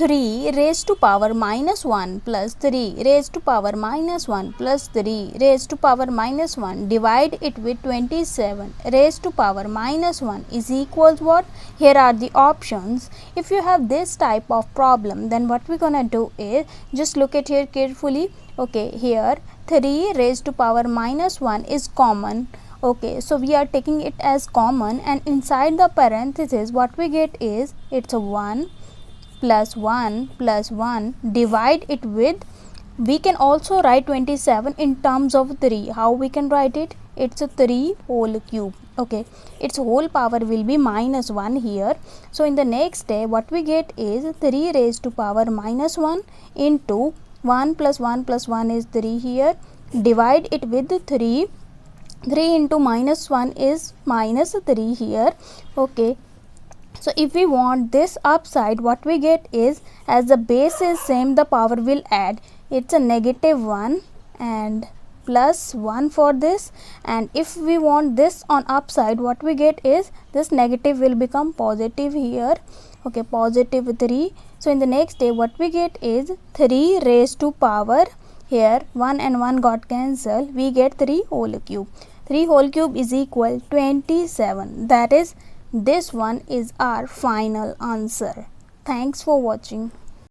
3 raised to power minus 1 plus 3 raised to power minus 1 plus 3 raised to power minus 1, divide it with 27 raised to power minus 1 is equals what? Here are the options. If you have this type of problem, then what we're gonna do is, just look at here carefully. Okay, here 3 raised to power minus 1 is common. Okay, so we are taking it as common, and inside the parenthesis what we get is, it's a 1 plus 1 plus 1, divide it with, we can also write 27 in terms of 3. How we can write it? It's a 3 whole cube. Okay, its whole power will be minus 1 here. So in the next step what we get is 3 raised to power minus 1 into 1 plus 1 plus 1 is 3 here, divide it with 3. 3 into minus 1 is minus 3 here. Okay, so if we want this upside, what we get is, as the base is same, the power will add. It's a negative 1 and plus 1 for this, and if we want this on upside, what we get is, this negative will become positive here. Okay, positive 3. So in the next step what we get is 3 raised to power, here 1 and 1 got cancelled, we get 3 whole cube. 3 whole cube is equal 27. That is, this one is our final answer. Thanks for watching.